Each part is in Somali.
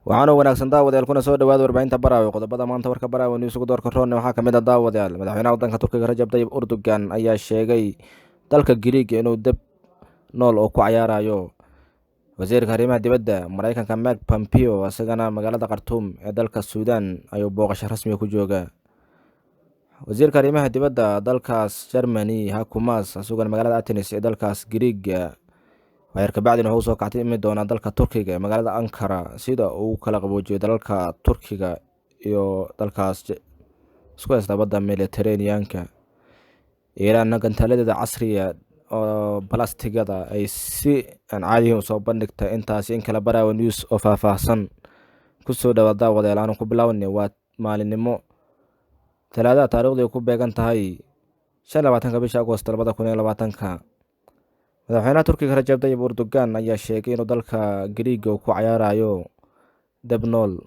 waxaana wanaagsan daawadayaal kuna soo dhawaada warbaahinta baraawe qodobada maanta warka baraawe news ugu doorka roonna waxaa kamid ah daawadayaal madaxweynaha waddanka Turkiga Rajab Tayyip Erdogan ayaa sheegay dalka Giriiga inuu dab nool oo ku ciyaarayo wasiirka arrimaha dibadda Mareykanka Mike Pompeo asagana magaalada Khartoum ee dalka Suudaan ayuu booqasho rasmi ku jooga wasiirka arrimaha dibadda dalkaas Germany Hakumas asagana magaalada Athens ee dalkaas Giriiga weerarka bacdina wuxuu soo kactay imi doona dalka Turkiga magaalada Ankara sida uu kala qaboojiyo dalalka Turkiga iyo dalkaas isku haysta badda Mediterranean-ka Iran gantaladeeda casriga oo plastigada ay si aan caadi ah soo bandhigtay intaas in kala baraawo news oo faahfaahsan ku soo dhawaada wadayaal ku bilawnay waa maalinimo talaada taariikhdu ku beegan tahay 25 bisha Agoosto 2020 madaxweynaha Turkiga Rajab Tayyip Erdogan ayaa sheegay inuu dalka Giriiga ku ciyaarayo dab nool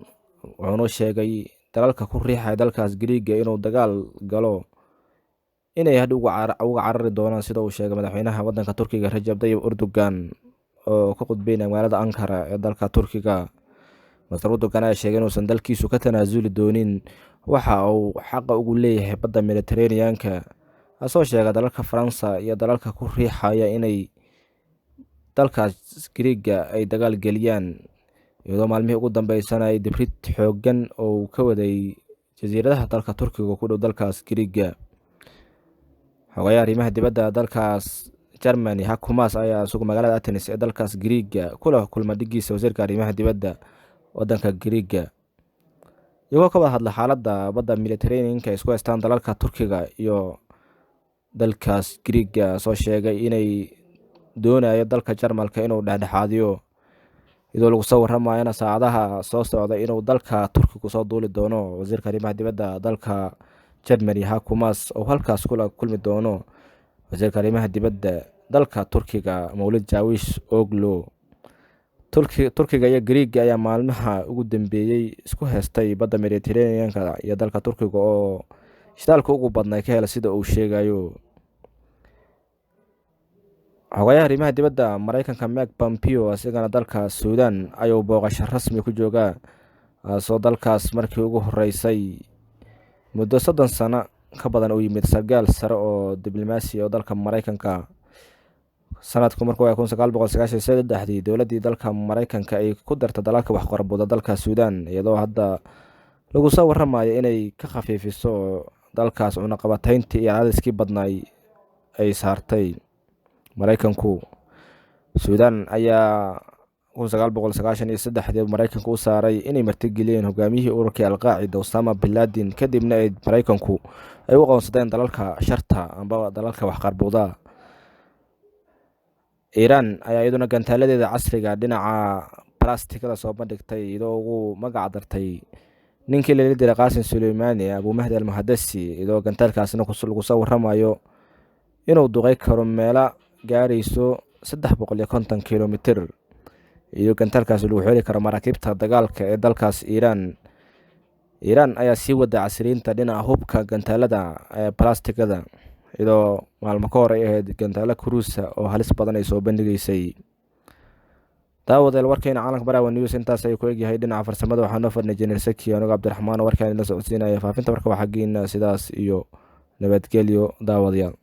wuxuuna sheegay dalalka ku riixay dalkaas Giriiga inuu dagaal galo inay hadhow uga carari doonaan sida uu sheegay madaxweynaha waddanka Turkiga Rajab Tayyip Erdogan oo ka qudbeynaya magaalada Ankara ee dalka Turkiga Mr. Erdogan ayaa sheegay inuusan dalkiisu ka tanaasuli doonin waxa uu xaq ugu leeyahay badda Mediterranean-ka asoo sheegay dalalka Faransa iyo dalalka ku riixaya inay dalkaas Giriiga ay dagaal galiyaan iyadoo maalmihii ugu dambeysana ay dibrid xoogan oo ka waday jasiiradaha dalka Turkiga ku dhow dalkaas Giriiga xogayaha arrimaha dibadda dalkaas Germany Hakumas ayaa isugu magaalada Athens ee dalkaas Giriiga kula kulma dhigiisa wasiirka arrimaha dibadda waddanka Giriiga iyagoo ka wada hadla xaaladda badda Mediterranean-ka isku haystaan dalalka Turkiga iyo dalkaas Giriiga soo sheegay inay doonayo dalka Jarmalka inuu dhexdhexaadiyo iyadoo lagu soo waramayo saacadaha soo socda inuu dalka Turkiga soo duuli doono wasiirka arrimaha dibadda dalka Germany Hakumas oo halkaas kula kulmi doono wasiirka arrimaha dibadda dalka Turkiga Mawlid Jawish Oglo Turkiga iyo Giriiga ayaa maalmaha ugu dambeeyay isku haystay badda Mediterranean-ka iyo dalka Turkiga oo shidaalka ugu badnaa ka hela sida uu sheegayo xogayaha arrimaha dibadda Mareykanka Mike Pompeo asagana dalka Suudaan ayuu booqasho rasmi ku jooga soo dalkaas markii ugu horeysay muddo 30 sano ka badan uu yimid sargaal sare oo diblomaasi oo dalka Mareykanka sanadku markuu 1993 dawladii dalka Mareykanka ay ku dartay dalalka wax qorabooda dalka Suudaan iyadoo hadda lagu soo waramayo inay ka khafiifiso dalkaas una qabatayntii iyo cadaadiskii badnaay ay saartay Mareykanku Suudaan ayaa 1993 Mareykanku u saaray inay martigeliyeen hogaamiyihii ururka Al-Qaacida Osama bin Laden kadibna ay Mareykanku ay u qoonsadeen dalalka sharta amba dalalka wax qarbooda Iran ayaa iyaduna gantaladeeda casriga dhinaca plastigada soo bandhigtay iyadoo ugu magac dartay ninkii la diray Qaasim Suleymani Abu Mahdi al-Muhaddasi iyadoo gantalkaasina lagu soo waramayo inuu duqay karo meela gaarayso 350 kilomitir iyo gantalkaas lagu xiri karo maraakiibta dagaalka ee dalkaas Iran ayaa sii wada casriinta dhinaca hubka gantalada ee plastigada iyadoo maalmo ka hor ay ahayd gantala cruise oo halis badan ay soo bandhigaysay daawadayaal warkayna caalamka baraawe news intaas ay ku egyahay dhinaca farsamada waxaa noo fadhnay General Saki aniga Cabdiraxmaan warkaan la socodsiinaya faafinta warka waxa geena sidaas iyo nabadgelyo daawadayaal